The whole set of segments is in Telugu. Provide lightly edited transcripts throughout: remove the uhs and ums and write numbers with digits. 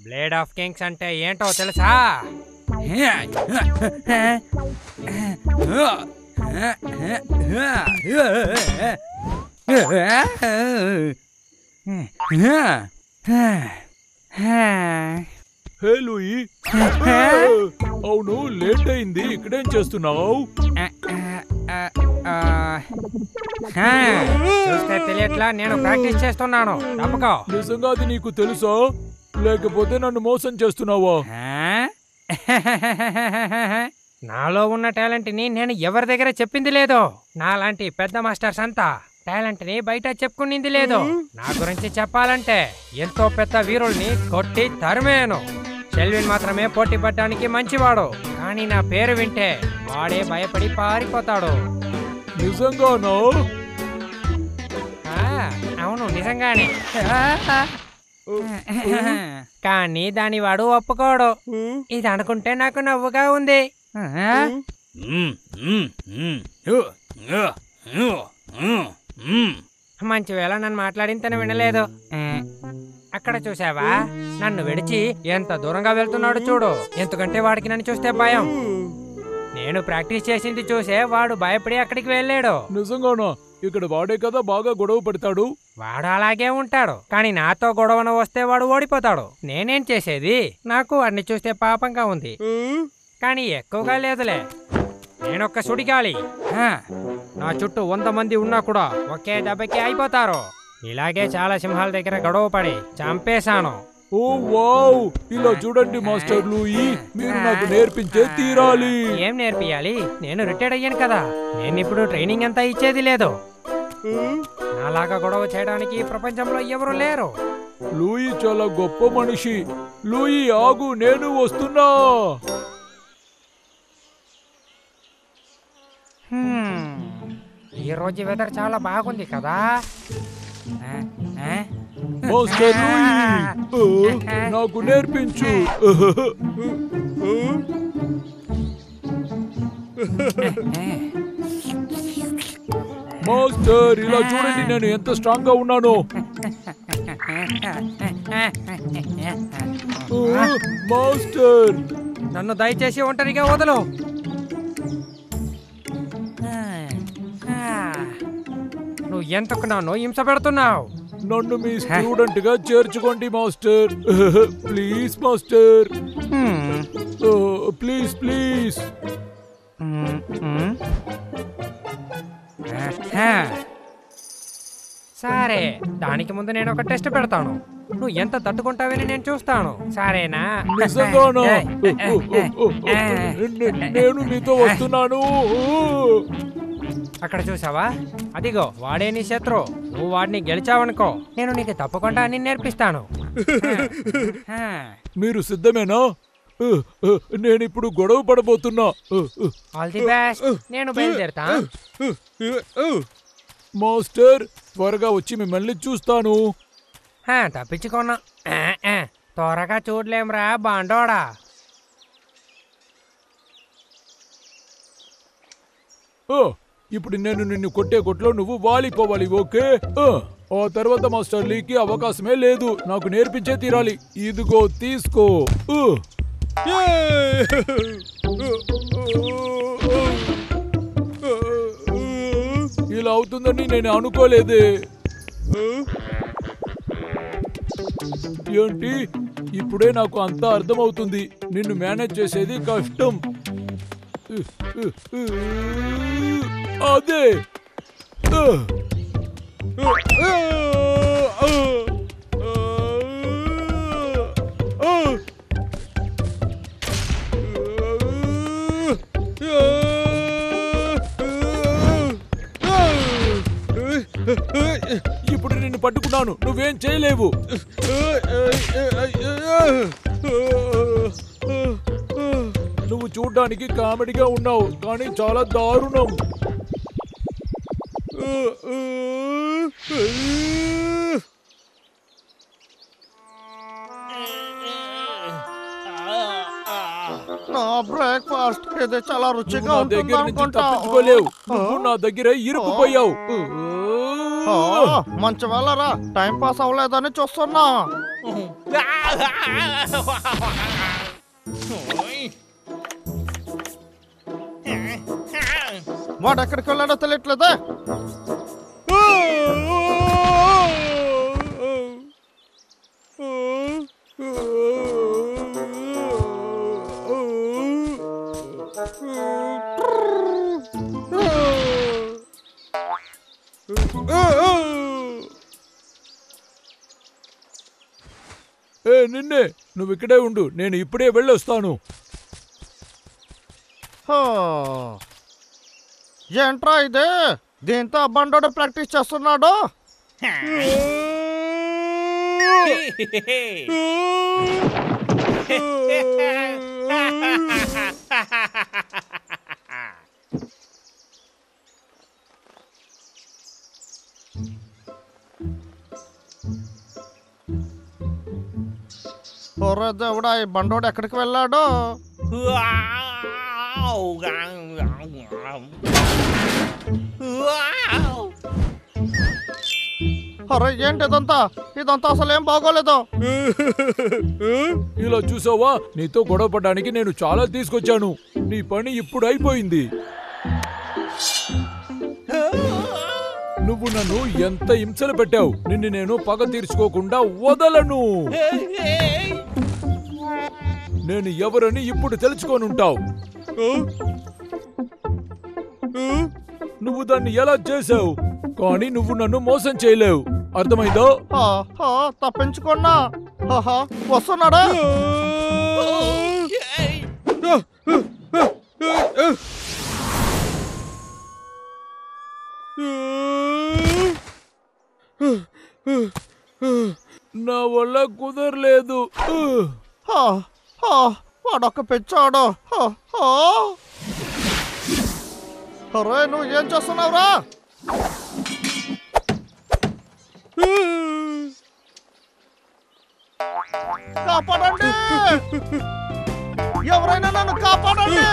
బ్లేడ్ ఆఫ్ కింగ్స్ అంటే ఏంటో తెలుసా? హే లూయి, అవును లేట్ అయింది, ఇక్కడేం చేస్తున్నావు? చూస్తే తెలియట్లా, నేను ప్రాక్టీస్ చేస్తున్నాను. తప్పకో. నిజంగా అది నీకు తెలుసా, లేకపోతే నన్ను మోసం చేస్తున్నావా? నాలో ఉన్న టాలెంట్ ని నేను ఎవరి దగ్గర చెప్పింది లేదు. నాలాంటి పెద్ద మాస్టర్స్ అంతా టాలెంట్ ని బయట చెప్పుకునింది లేదు. నా గురించి చెప్పాలంటే ఎంతో పెద్ద వీరుల్ని కొట్టి తరిమేను. షెల్విన్ మాత్రమే పోటీ పడ్డానికి మంచివాడు, కానీ నా పేరు వింటే వాడే భయపడి పారిపోతాడు. నిజంగానా? అవును, నిజంగానే. కానీ దాని వాడు ఒప్పుకోడు. ఇది అనుకుంటే నాకు నవ్వుగా ఉంది. మంచి వేళ నన్ను మాట్లాడిన తను వినలేదు. అక్కడ చూసావా, నన్ను విడిచి ఎంత దూరంగా వెళ్తున్నాడు చూడు. ఎందుకంటే వాడికి నన్ను చూస్తే భయం. నేను ప్రాక్టీస్ చేసింది చూసే వాడు భయపడి అక్కడికి వెళ్ళాడు. నిజంగానా? ఇక్కడ వాడే కదా బాగా గొడవ పడతాడు. వాడు అలాగే ఉంటాడు, కానీ నాతో గొడవన వస్తే వాడు ఓడిపోతాడు. నేనేం చేసేది? నాకు వాడిని చూస్తే పాపంగా ఉంది, కానీ ఎక్కువగా లేదులే. నేనొక్క సుడిగాలి. నా చుట్టూ 100 మంది ఉన్నా కూడా ఒకే దెబ్బకి అయిపోతారు. ఇలాగే చాలా సింహాల దగ్గర గొడవ పడి చంపేశాను. ఓ వావ్! ఇలా చూడండి మాస్టర్ లూయి, మీరు నాకు నేర్పించే తీరాలి. ఏం నేర్పియాలి? నేను రిటైర్డ్ అయ్యాను కదా, నేను ఇప్పుడు ట్రైనింగ్ అంతా ఇచ్చేది లేదు. నాలాగా గొడవ చేయడానికి ప్రపంచంలో ఎవరు లేరు. లూయి చాలా గొప్ప మనిషి. లూయి ఆగు, నేను వస్తున్నా. ఈ రోజు వెదర్ చాలా బాగుంది కదా. మాస్టర్ లూయి, నాకు నేర్పించు. మాస్టర్, ఇలా చూడండి నేను ఎంత స్ట్రాంగ్ గా ఉన్నాను. మాస్టర్, నన్ను దయచేసి ఒంటరిగా వదలు. నువ్వు ఎంతకు నన్ను హింస పెడుతున్నావు? నన్ను మీ స్టూడెంట్ గా చేర్చుకోండి master. Please master, please please. సరే, దానికి ముందు నేను ఒక టెస్ట్ పెడతాను. నువ్వు ఎంత తట్టుకుంటావని నేను చూస్తాను, సరేనా? నిజంగానా? నేను నీతో వస్తున్నాను. అక్కడ చూసావా, అదిగో వాడే నీ శత్రు. నువ్వు వాడిని గెలిచావనుకో, నేను నీకు తప్పకుండా అన్ని నేర్పిస్తాను. మీరు సిద్ధమేనా? నేను ఇప్పుడు గొడవ పడబోతున్నా. All the best. నేను బయలుదేరుతా. మాస్టర్, త్వరగా వచ్చి మిమ్మల్ని చూస్తాను. తప్పించుకున్నా. త్వరగా చూడలేంరా బాండోడా. ఇప్పుడు నేను నిన్ను కొట్టే కొట్లో నువ్వు వాలిపోవాలి, ఓకే? ఆ తర్వాత మాస్టర్ లీకి అవకాశమే లేదు, నాకు నేర్పించే తీరాలి. ఇదిగో తీసుకో. ఇలా అవుతుందని నేను అనుకోలేదే. ఏంటి, ఇప్పుడే నాకు అంతా అర్థమవుతుంది. నిన్ను మేనేజ్ చేసేది కష్టం. అదే ఇప్పుడు నిన్ను పట్టుకున్నాను, నువ్వేం చేయలేవు. నువ్వు చూడ్డానికి కామెడీగా ఉన్నావు, కానీ చాలా దారుణం. నా బ్రేక్ఫాస్ట్ ఇది చాలా రుచిగా దగ్గర నుంచి తప్పించుకోలేవు. నువ్వు నా దగ్గర ఇరుక్కుపోయావు. మంచి వాళ్ళరా టైం పాస్ అవ్వలేదని చూస్తున్నా. వాడు ఎక్కడికి వెళ్ళాడో తెలియట్లేదే. నిన్నే నువ్వు ఇక్కడే ఉండు, నేను ఇప్పుడే వెళ్ళొస్తాను. ఏంట్రా ఇదే, దీంతో బండోడు ప్రాక్టీస్ చేస్తున్నాడు. ఒరే దేవుడా, ఈ బండోడు ఎక్కడికి వెళ్ళాడు? అరే ఏంటి ఇదంతా అసలు ఏం బాగోలేదు. ఇలా చూసావా, నీతో గొడవ పడడానికి నేను చాలా తీసుకొచ్చాను. నీ పని ఇప్పుడు అయిపోయింది. నువ్వు నన్ను ఎంత హింసలు పెట్టావు. నిన్ను నేను పగ తీర్చుకోకుండా వదలను. నేను ఎవరని ఇప్పుడు తెలుసుకోనుంటావు. నువ్వు దాన్ని ఎలా చేసావు, కానీ నువ్వు నన్ను మోసం చేయలేవు. అర్థమైందో? తప్పించుకున్నా. వస్తున్నాడా? నా వల్ల కుదరలేదు. వాడొక్క పెచ్చాడు. అరే నువ్వు ఏం చేస్తున్నావురా? కాపాడండి, ఎవరైనా నన్ను కాపాడండి.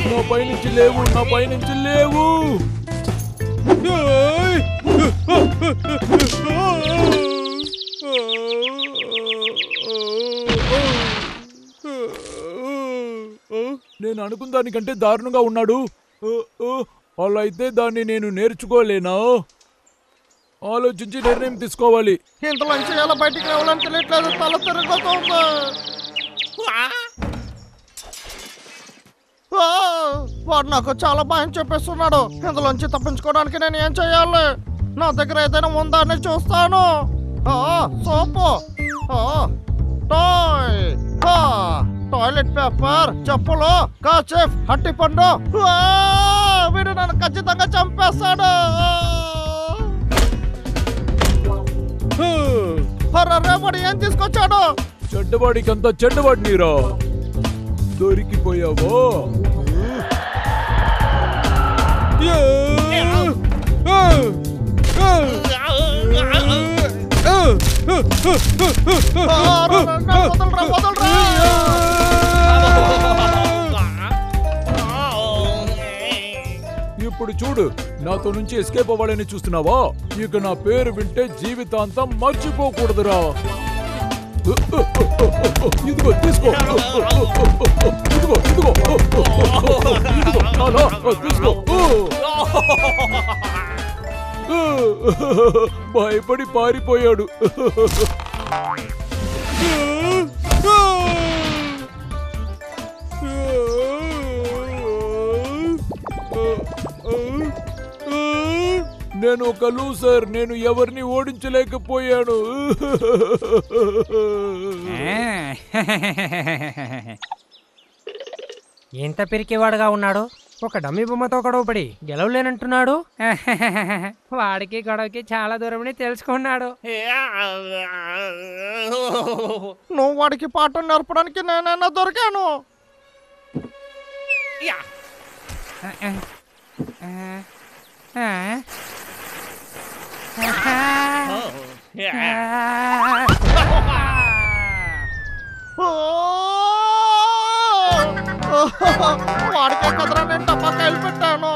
నా పైనుంచి లేవు, నా పైనుంచి లేవు. నేను అనుకున్న దానికంటే దారుణంగా ఉన్నాడు. అలా అయితే దాన్ని నేను నేర్చుకోలేనా? ఆలోచించి నిర్ణయం తీసుకోవాలి. ఇంతలోంచి ఎలా బయటికి రావాలని తెలియట్లేదు, తల తిరుగుతోంది. వాడు నాకు చాలా భయం చెప్పేస్తున్నాడు. ఇందులోంచి తప్పించుకోవడానికి నేను ఏం చెయ్యాలి? నా దగ్గర ఏదైనా ఉందా అని చూస్తాను. సోపు, టాయిలెట్ పేపర్, చెప్పులు, కాచెఫ్, అట్టి పండు. వీడు నన్ను ఖచ్చితంగా చంపేస్తాడు. వాడు ఏం తీసుకొచ్చాడు? చెడ్డవాడికంతా చెడ్డవాడి నీరా. దొరికిపోయావో? ఇప్పుడు చూడు, నాతో నుంచి ఎస్కేప్ అవ్వాలని చూస్తున్నావా? ఇక నా పేరు వింటే జీవితాంతం మర్చిపోకూడదురా. ఇదిగో తీసుకో, ఇదిగో ఇదిగో తీసుకో. భయపడి పారిపోయాడు. నేను ఒక లూసర్. నేను ఎవరిని ఓడించలేకపోయాను. ఎంత పిరికివాడుగా ఉన్నాడు. ఒక డమ్మి బొమ్మతో గొడవపడి గెలవలేనంటున్నాడు. వాడికి గొడవకి చాలా దూరమని తెలుసుకున్నాడు. నువ్వు వాడికి పాఠం నేర్పడానికి నేనైనా దొరికాను. వాడికే కదరా నేను టపాకాయలు పెట్టాను.